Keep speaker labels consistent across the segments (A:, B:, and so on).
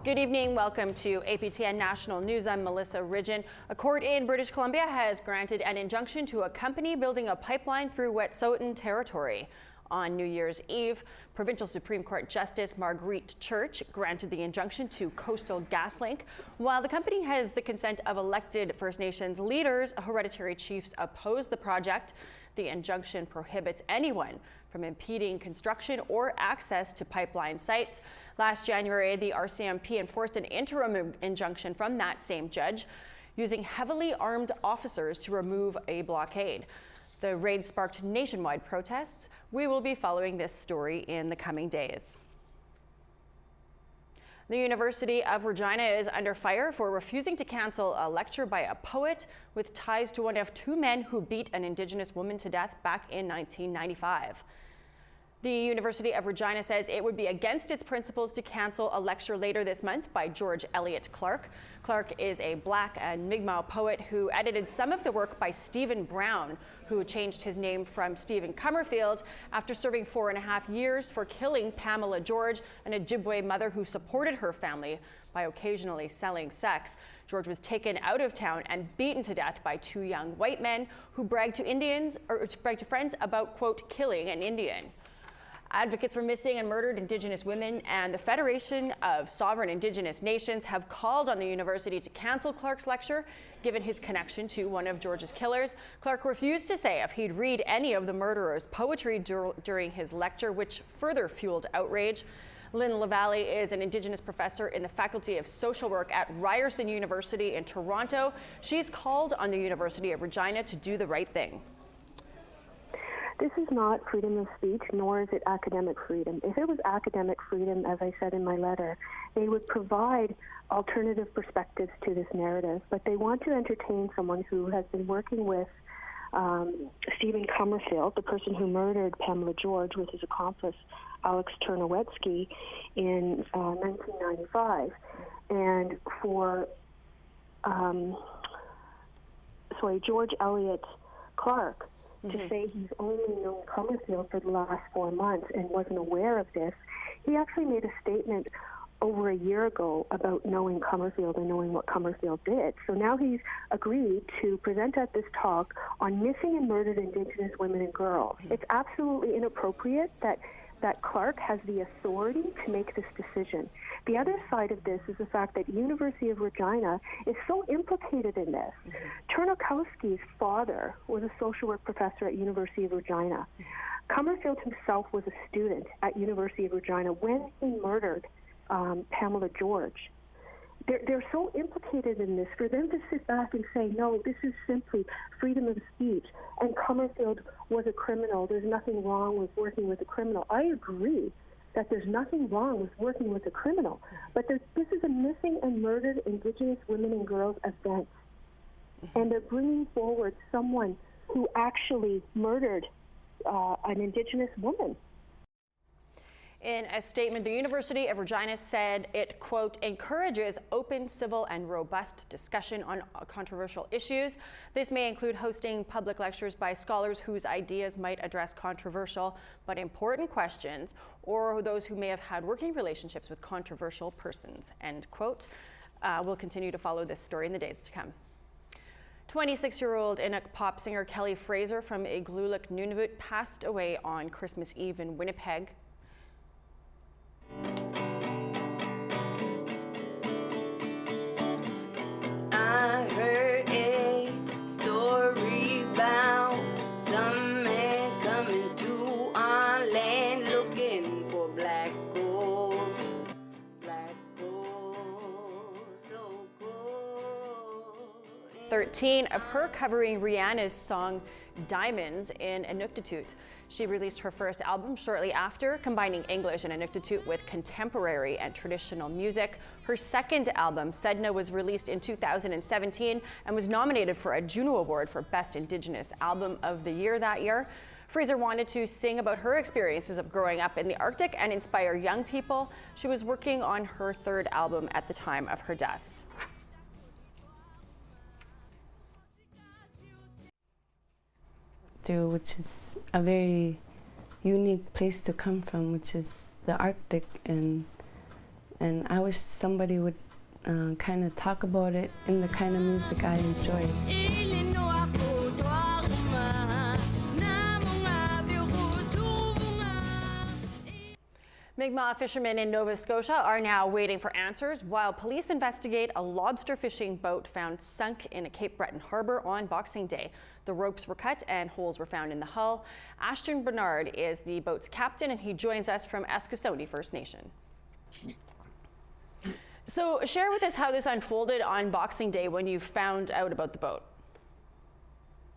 A: Good evening. Welcome to APTN National News. I'm Melissa Ridgen. A court in British Columbia has granted an injunction to a company building a pipeline through Wet'suwet'en territory. On New Year's Eve, Provincial Supreme Court Justice Marguerite Church granted the injunction to Coastal GasLink. While the company has the consent of elected First Nations leaders, hereditary chiefs oppose the project. The injunction prohibits anyone from impeding construction or access to pipeline sites. Last January, the RCMP enforced an interim injunction from that same judge, using heavily armed officers to remove a blockade. The raid sparked nationwide protests. We will be following this story in the coming days. The University of Regina is under fire for refusing to cancel a lecture by a poet with ties to one of two men who beat an Indigenous woman to death back in 1995. The University of Regina says it would be against its principles to cancel a lecture later this month by George Eliot Clarke. Clarke is a Black and Mi'kmaq poet who edited some of the work by Stephen Brown, who changed his name from Stephen Comerfield after serving 4.5 years for killing Pamela George, an Ojibwe mother who supported her family by occasionally selling sex. George was taken out of town and beaten to death by two young white men who bragged to friends about, quote, killing an Indian. Advocates for missing and murdered Indigenous women and the Federation of Sovereign Indigenous Nations have called on the university to cancel Clarke's lecture, given his connection to one of George's killers. Clarke refused to say if he'd read any of the murderer's poetry during his lecture, which further fueled outrage. Lynn Lavalley is an Indigenous professor in the Faculty of Social Work at Ryerson University in Toronto. She's called on the University of Regina to do the right thing.
B: This is not freedom of speech, nor is it academic freedom. If it was academic freedom, as I said in my letter, they would provide alternative perspectives to this narrative, but they want to entertain someone who has been working with Stephen Comerfield, the person who murdered Pamela George, with his accomplice Alex Ternowetsky in 1995. And for George Eliot Clarke, to say he's only known Comerfield for the last 4 months and wasn't aware of this. He actually made a statement over a year ago about knowing Comerfield and knowing what Comerfield did. So now he's agreed to present at this talk on missing and murdered Indigenous women and girls. It's absolutely inappropriate that Clarke has the authority to make this decision. The other side of this is the fact that University of Regina is so implicated in this. Ternowetsky's father was a social work professor at University of Regina. Comerfield himself was a student at University of Regina when he murdered Pamela George. They're so implicated in this. For them to sit back and say, no, this is simply freedom of speech, and Comerfield was a criminal, there's nothing wrong with working with a criminal. I agree that there's nothing wrong with working with a criminal, but this is a missing and murdered Indigenous women and girls event, and they're bringing forward someone who actually murdered an Indigenous woman.
A: In a statement, the University of Regina said it, quote, encourages open, civil, and robust discussion on controversial issues. This may include hosting public lectures by scholars whose ideas might address controversial but important questions, or those who may have had working relationships with controversial persons, end quote. We'll continue to follow this story in the days to come. 26-year-old Inuk pop singer Kelly Fraser from Igloolik, Nunavut passed away on Christmas Eve in Winnipeg.
C: I heard a story about some man coming to our land looking for black gold, so gold.
A: 13 of her covering Rihanna's song Diamonds in Inuktitut. She released her first album shortly after, combining English and Inuktitut with contemporary and traditional music. Her second album, Sedna, was released in 2017 and was nominated for a Juno Award for Best Indigenous Album of the Year that year. Fraser wanted to sing about her experiences of growing up in the Arctic and inspire young people. She was working on her third album at the time of her death.
D: Which is a very unique place to come from, which is the Arctic, and And I wish somebody would kind of talk about it in the kind of music I enjoy.
A: Mi'kmaq fishermen in Nova Scotia are now waiting for answers while police investigate a lobster fishing boat found sunk in a Cape Breton harbour on Boxing Day. The ropes were cut and holes were found in the hull. Ashton Bernard is the boat's captain and he joins us from Eskasoni First Nation. So share with us how this unfolded on Boxing Day when you found out about the boat.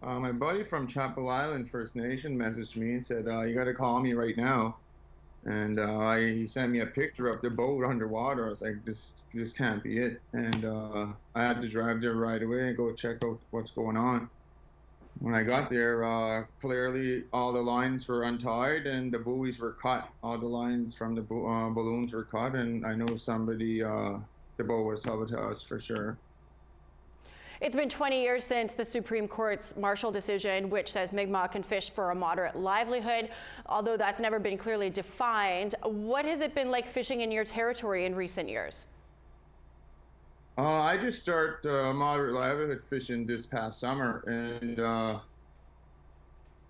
E: My buddy from Chapel Island First Nation messaged me and said, you got to call me right now. And he sent me a picture of the boat underwater. I was like, this can't be it. And I had to drive there right away and go check out what's going on. When I got there, clearly all the lines were untied and the buoys were cut. All the lines from the balloons were cut, and I know the boat was sabotaged for sure.
A: It's been 20 years since the Supreme Court's Marshall decision, which says Mi'kmaq can fish for a moderate livelihood, although that's never been clearly defined. What has it been like fishing in your territory in recent years?
E: I just started moderate livelihood fishing this past summer, and the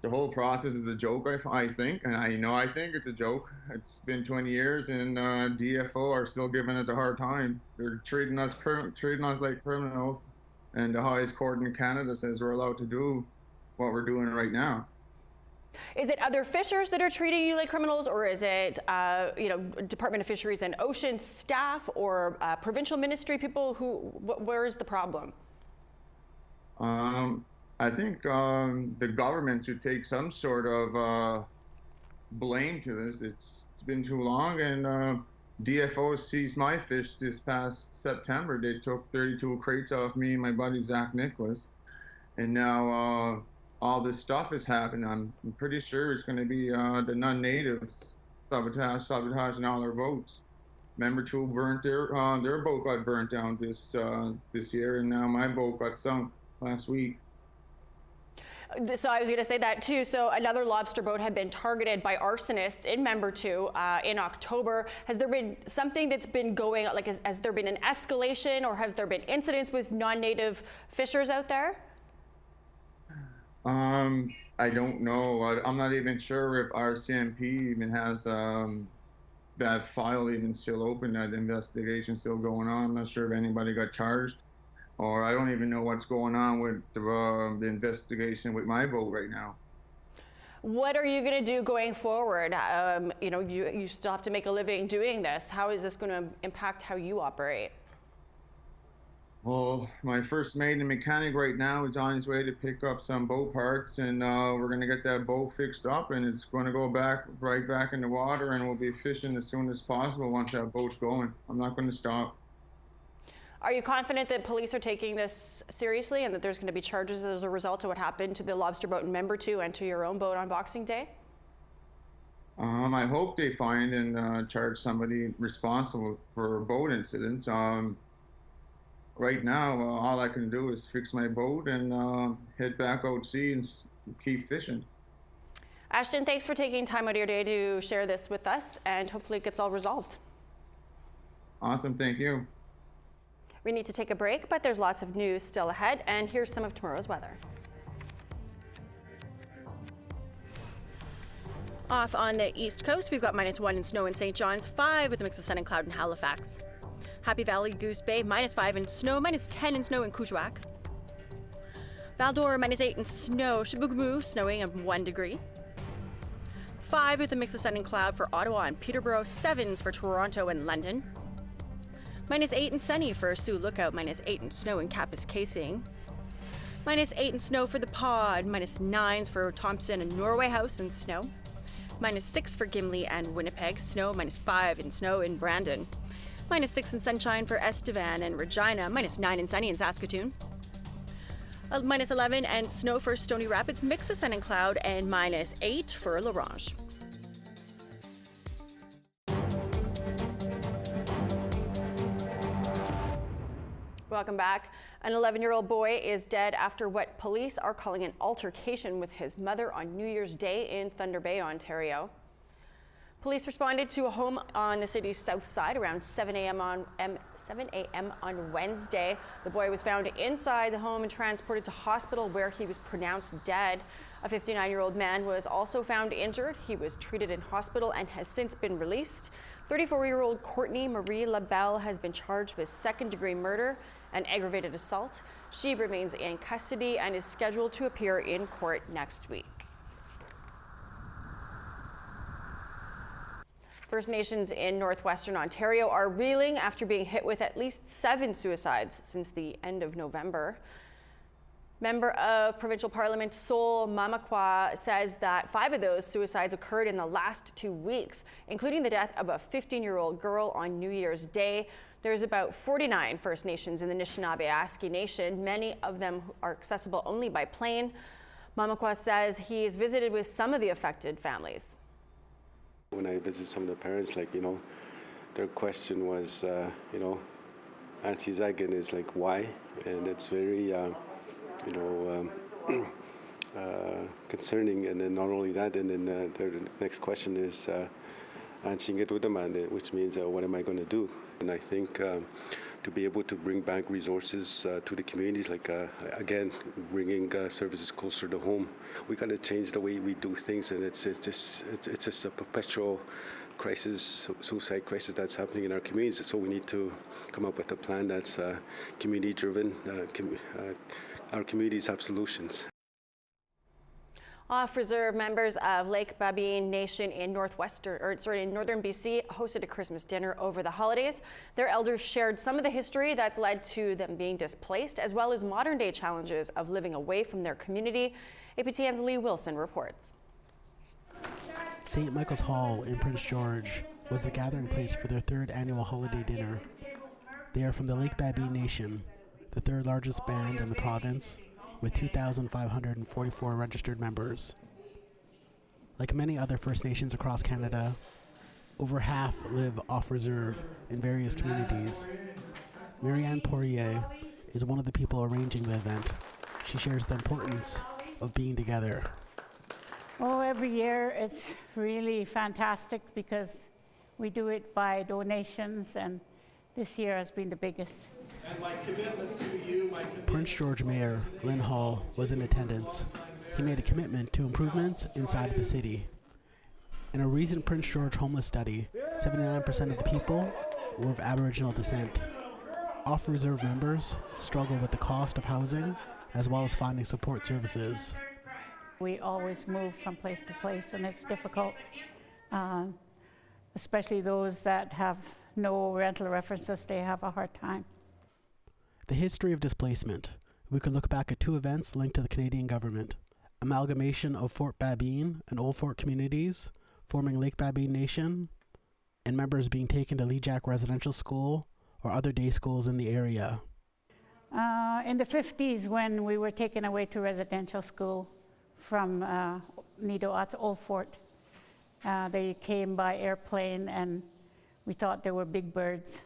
E: whole process is a joke, I think, and I think it's a joke. It's been 20 years, and DFO are still giving us a hard time. They're treating us like criminals. And the highest court in Canada says we're allowed to do what we're doing right now.
A: Is it other fishers that are treating you like criminals, or is it Department of Fisheries and Oceans staff or provincial ministry people? Where is the problem?
E: I think the government should take some sort of blame to this. It's been too long, and DFO seized my fish this past September. They took 32 crates off me and my buddy Zach Nicholas. And now all this stuff has happened. I'm pretty sure it's going to be the non-natives sabotaging all our boats. Member 2 burnt their boat got burnt down this year, and now my boat got sunk last week.
A: So I was going to say that too. So another lobster boat had been targeted by arsonists in Member 2 in October. Has there been something that's been going, like has there been an escalation, or has there been incidents with non-native fishers out there?
E: I don't know. I'm not even sure if RCMP even has that file even still open, that investigation still going on. I'm not sure if anybody got charged. Or I don't even know what's going on with the investigation with my boat right now.
A: What are you going to do going forward? You still have to make a living doing this. How is this going to impact how you operate?
E: Well, my first mate and mechanic right now is on his way to pick up some boat parts, and we're going to get that boat fixed up, and it's going to go right back in the water, and we'll be fishing as soon as possible once that boat's going. I'm not going to stop.
A: Are you confident that police are taking this seriously and that there's going to be charges as a result of what happened to the lobster boat in Member 2 and to your own boat on Boxing Day?
E: I hope they find and charge somebody responsible for boat incidents. Right now, all I can do is fix my boat and head back out to sea and keep fishing.
A: Ashton, thanks for taking time out of your day to share this with us, and hopefully it gets all resolved.
E: Awesome, thank you.
A: We need to take a break, but there's lots of news still ahead, and here's some of tomorrow's weather. Off on the east coast, we've got -1 in snow in St. John's, 5 with a mix of sun and cloud in Halifax. Happy Valley, Goose Bay, -5 in snow, -10 in snow in Kuujjuaq. Val-d'Or, -8 in snow. Chibougamau, snowing at 1 degree. 5 with a mix of sun and cloud for Ottawa and Peterborough, 7s for Toronto and London. -8 and sunny for Sioux Lookout, -8 and snow in Kapuskasing. -8 and snow for the Pod, -9s for Thompson and Norway House and snow. -6 for Gimli and Winnipeg, snow, -5 and snow in Brandon. -6 and sunshine for Estevan and Regina, -9 and sunny in Saskatoon. -11 and snow for Stony Rapids, mix of sun and cloud, and -8 for La Ronge. Welcome back. An 11-year-old boy is dead after what police are calling an altercation with his mother on New Year's Day in Thunder Bay, Ontario. Police responded to a home on the city's south side around 7 a.m. on Wednesday. The boy was found inside the home and transported to hospital where he was pronounced dead. A 59-year-old man was also found injured. He was treated in hospital and has since been released. 34-year-old Courtney Marie LaBelle has been charged with second-degree murder and aggravated assault. She remains in custody and is scheduled to appear in court next week. First Nations in northwestern Ontario are reeling after being hit with at least 7 suicides since the end of November. Member of Provincial Parliament Sol Mamakwa says that 5 of those suicides occurred in the last 2 weeks, including the death of a 15-year-old girl on New Year's Day. There's about 49 First Nations in the Anishinaabe Nation. Many of them are accessible only by plane. Mamakwa says he has visited with some of the affected families.
F: When I visit some of the parents, their question was, anti-Zagan is why? And it's very, concerning. And then not only that, and then their next question is, which means, what am I going to do? And I think to be able to bring back resources to the communities, again, bringing services closer to home. We got to change the way we do things, and it's just a perpetual crisis, suicide crisis that's happening in our communities. So we need to come up with a plan that's community-driven. Our communities have solutions.
A: Off-reserve members of Lake Babine Nation in northern BC hosted a Christmas dinner over the holidays. Their elders shared some of the history that's led to them being displaced, as well as modern-day challenges of living away from their community. APTN's Lee Wilson reports.
G: St. Michael's Hall in Prince George was the gathering place for their 3rd annual holiday dinner. They are from the Lake Babine Nation, the 3rd largest band in the province, with 2,544 registered members. Like many other First Nations across Canada, over half live off-reserve in various communities. Marianne Poirier is one of the people arranging the event. She shares the importance of being together.
H: Oh, every year it's really fantastic because we do it by donations, and this year has been the biggest.
I: And my commitment to you,
G: Prince George Mayor Lynn Hall was in attendance. He made a commitment to improvements inside of the city. In a recent Prince George homeless study, 79% of the people were of Aboriginal descent. Off-reserve members struggle with the cost of housing as well as finding support services.
H: We always move from place to place, and it's difficult, especially those that have no rental references. They have a hard time.
G: The history of displacement. We could look back at 2 events linked to the Canadian government. Amalgamation of Fort Babine and Old Fort communities, forming Lake Babine Nation, and members being taken to Lejack Residential School or other day schools in the area.
H: In the 50s, when we were taken away to residential school from Nidoat's Old Fort, they came by airplane, and we thought they were big birds.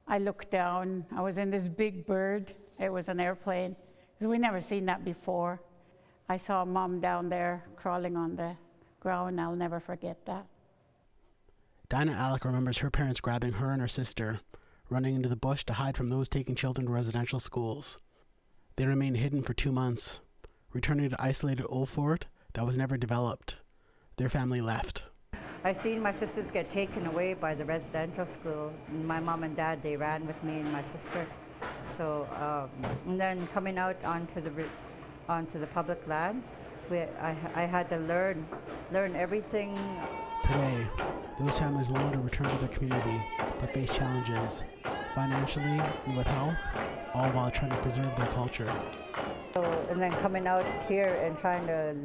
H: I looked down, I was in this big bird. It was an airplane, because we never seen that before. I saw Mom down there crawling on the ground. I'll never forget that.
G: Dinah Alec remembers her parents grabbing her and her sister, running into the bush to hide from those taking children to residential schools. They remained hidden for 2 months, returning to isolated Old Fort that was never developed. Their family left.
J: I seen my sisters get taken away by the residential school. My mom and dad, they ran with me and my sister. So, and then coming out onto the public land, I had to learn everything.
G: Today, those families no longer return to their community, but face challenges, financially and with health, all while trying to preserve their culture.
J: So, and then coming out here and trying to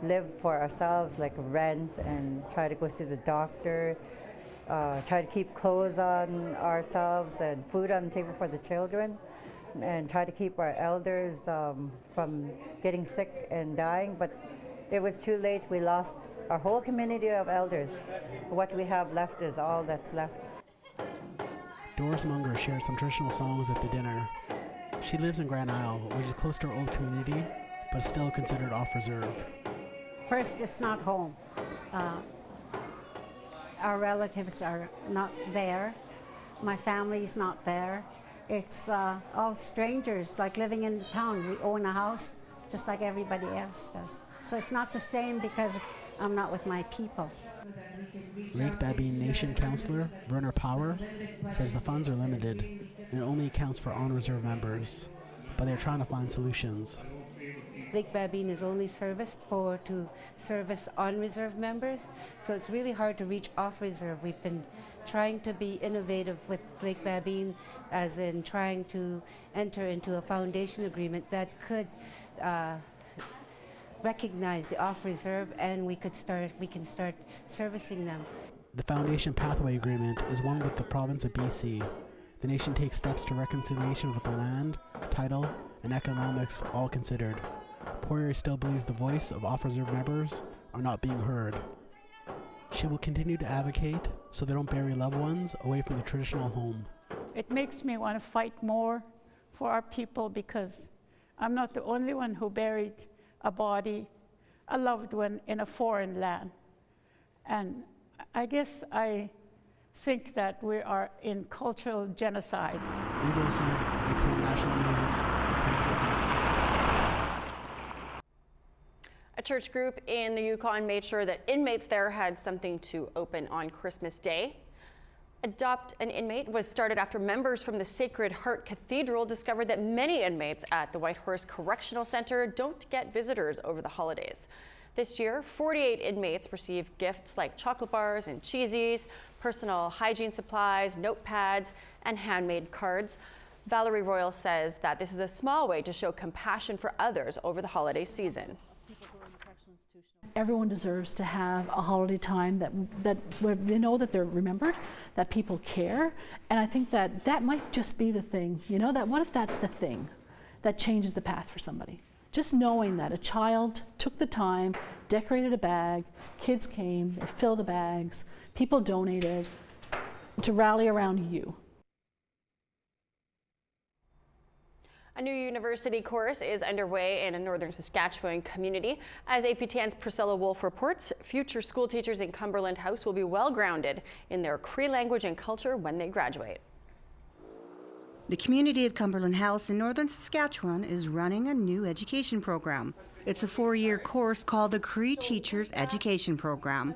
J: live for ourselves, like rent, and try to go see the doctor, try to keep clothes on ourselves and food on the table for the children, and try to keep our elders from getting sick and dying. But it was too late. We lost our whole community of elders. What we have left is all that's left.
G: Doris Munger shared some traditional songs at the dinner. She lives in Grand Isle, which is close to her old community, but still considered off-reserve.
K: First, it's not home. our relatives are not there. My family's not there. It's all strangers, like living in the town. We own a house just like everybody else does. So it's not the same because I'm not with my people.
G: Lake Babine Nation Councillor Werner Power says the funds are limited and it only accounts for on-reserve members, but they're trying to find solutions.
L: Lake Babine is only serviced to service on-reserve members, so it's really hard to reach off-reserve. We've been trying to be innovative with Lake Babine, as in trying to enter into a foundation agreement that could recognize the off-reserve, and we can start servicing them.
G: The Foundation Pathway Agreement is one with the province of BC. The nation takes steps to reconciliation with the land, title, and economics all considered. Poirier still believes the voice of off-reserve members are not being heard. She will continue to advocate so they don't bury loved ones away from the traditional home.
H: It makes me want to fight more for our people because I'm not the only one who buried a body, a loved one in a foreign land. And I guess I think that we are in cultural genocide.
G: Lee Wilson, APTN National News.
A: A church group in the Yukon made sure that inmates there had something to open on Christmas Day. Adopt an Inmate was started after members from the Sacred Heart Cathedral discovered that many inmates at the Whitehorse Correctional Center don't get visitors over the holidays. This year, 48 inmates received gifts like chocolate bars and cheesies, personal hygiene supplies, notepads, and handmade cards. Valerie Royal says that this is a small way to show compassion for others over the holiday season.
M: Everyone deserves to have a holiday time that where they know that they're remembered, that people care, and I think that might just be the thing, that what if that's the thing that changes the path for somebody? Just knowing that a child took the time, decorated a bag, kids came, they filled the bags, people donated to rally around you.
A: A new university course is underway in a northern Saskatchewan community. As APTN's Priscilla Wolf reports, future school teachers in Cumberland House will be well grounded in their Cree language and culture when they graduate.
N: The community of Cumberland House in northern Saskatchewan is running a new education program. It's a 4-year course called the Cree Teachers Education Program.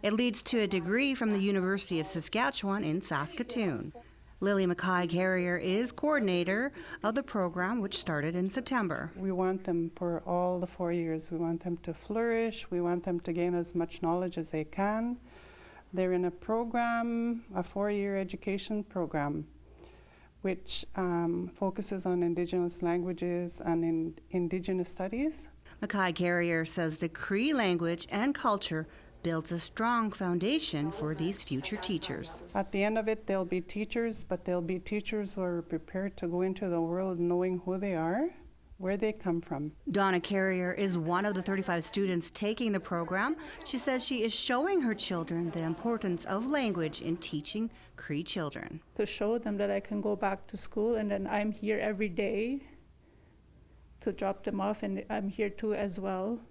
N: It leads to a degree from the University of Saskatchewan in Saskatoon. Lily Mackay-Carrier is coordinator of the program, which started in September.
O: We want them for all the 4 years. We want them to flourish. We want them to gain as much knowledge as they can. They're in a program, a 4-year education program, which focuses on Indigenous languages and Indigenous studies.
N: Mackay-Carrier says the Cree language and culture builds a strong foundation for these future teachers.
O: At the end of it, they'll be teachers, but they'll be teachers who are prepared to go into the world knowing who they are, where they come from.
N: Donna Carrier is one of the 35 students taking the program. She says she is showing her children the importance of language in teaching Cree children.
P: To show them that I can go back to school and then I'm here every day to drop them off, and I'm here too as well.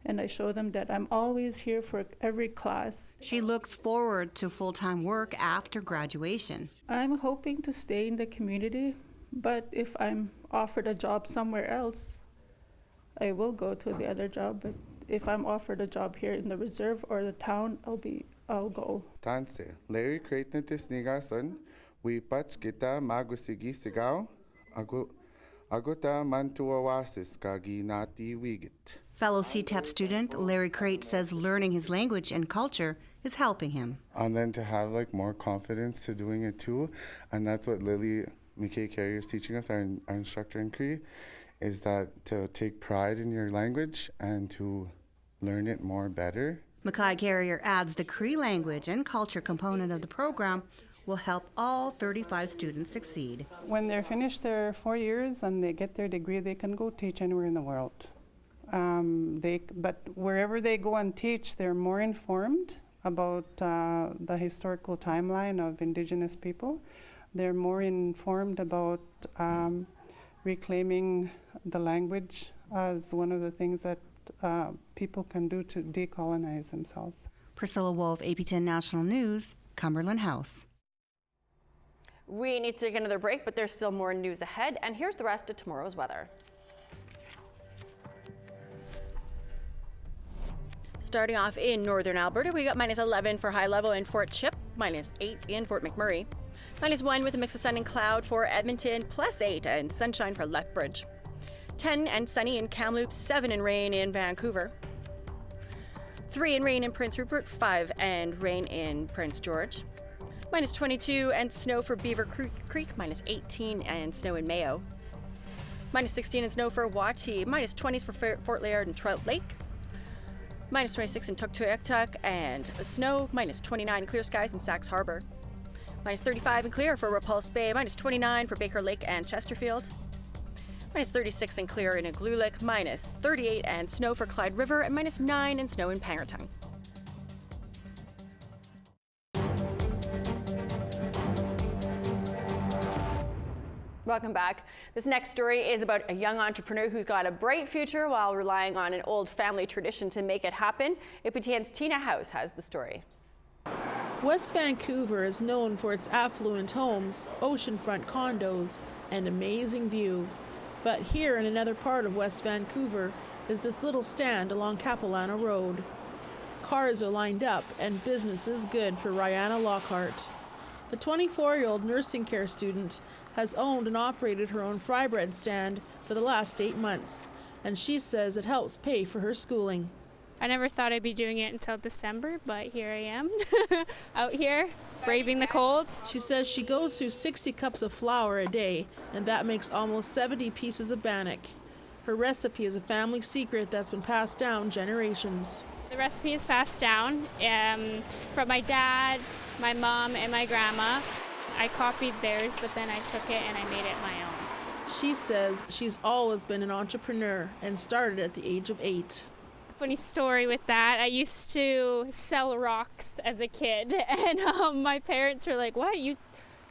P: And I show them that I'm always here for every class.
N: She looks forward to full-time work after graduation.
P: I'm hoping to stay in the community, but if I'm offered a job somewhere else, I will go to the other job. But if I'm offered a job here in the reserve or the town, I'll go.
Q: Tanse, Larry Kreitnetis Nigason, we patch kita magusigi sigaw, agota mantuawasis kagi nati wigit.
N: Fellow CTEP student Larry Crate says learning his language and culture is helping him.
Q: And then to have more confidence to doing it too, and that's what Lily Mackay-Carrier is teaching us, our instructor in Cree, is that to take pride in your language and to learn it more better.
N: Mackay-Carrier adds the Cree language and culture component of the program will help all 35 students succeed.
O: When they're finished their 4 years and they get their degree, they can go teach anywhere in the world. But wherever they go and teach, they're more informed about the historical timeline of Indigenous people. They're more informed about reclaiming the language as one of the things that people can do to decolonize themselves.
N: Priscilla Wolf, APTN National News, Cumberland House.
A: We need to take another break, but there's still more news ahead, and here's the rest of tomorrow's weather. Starting off in northern Alberta, we got -11 for high level in Fort Chip, -8 in Fort McMurray, -1 with a mix of sun and cloud for Edmonton, +8 and sunshine for Lethbridge, 10 and sunny in Kamloops, 7 and rain in Vancouver, 3 and rain in Prince Rupert, 5 and rain in Prince George, -22 and snow for Beaver Creek, -18 and snow in Mayo, -16 and snow for Wati, -20s for Fort Liard and Trout Lake, -26 in Tuktoyaktuk and snow, -29 clear skies in Sax Harbor, -35 and clear for Repulse Bay, -29 for Baker Lake and Chesterfield, -36 and clear in Igloolik, -38 and snow for Clyde River, and -9 and snow in Pangertung. Welcome back. This next story is about a young entrepreneur who's got a bright future while relying on an old family tradition to make it happen. APTN's Tina House has the story.
R: West Vancouver is known for its affluent homes, oceanfront condos, and amazing view. But here in another part of West Vancouver is this little stand along Capilano Road. Cars are lined up and business is good for Rihanna Lockhart. The 24-year-old nursing care student has owned and operated her own fry bread stand for the last 8 months, and she says it helps pay for her schooling.
S: I never thought I'd be doing it until December, but here I am, out here, braving the cold.
R: She says she goes through 60 cups of flour a day, and that makes almost 70 pieces of bannock. Her recipe is a family secret that's been passed down generations.
S: The recipe is passed down from my dad, my mom, and my grandma. I copied theirs, but then I took it and I made it my own.
R: She says she's always been an entrepreneur and started at the age of 8.
S: Funny story with that, I used to sell rocks as a kid, and my parents were like, what, you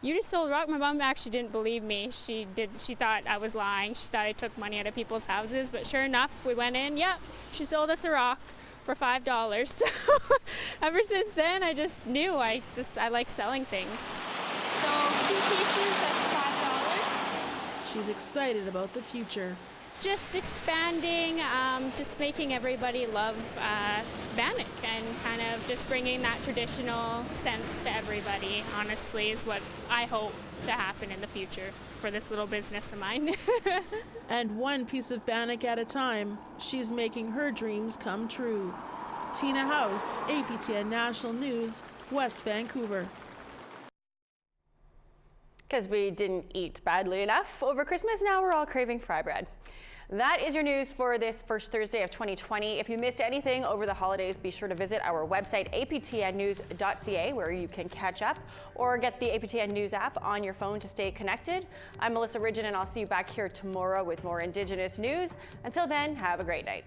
S: just sold rock? My mom actually didn't believe me. She thought I was lying. She thought I took money out of people's houses, but sure enough, we went in, yep, she sold us a rock for $5. So ever since then, I just knew I like selling things. So 2 pieces, that's $5.
R: She's excited about the future.
S: Just expanding, just making everybody love bannock and kind of just bringing that traditional sense to everybody, honestly, is what I hope to happen in the future for this little business of mine.
R: And one piece of bannock at a time, she's making her dreams come true. Tina House, APTN National News, West Vancouver.
A: Because we didn't eat badly enough over Christmas, now we're all craving fry bread. That is your news for this first Thursday of 2020. If you missed anything over the holidays, be sure to visit our website, aptnnews.ca, where you can catch up, or get the APTN News app on your phone to stay connected. I'm Melissa Ridgen, and I'll see you back here tomorrow with more Indigenous news. Until then, have a great night.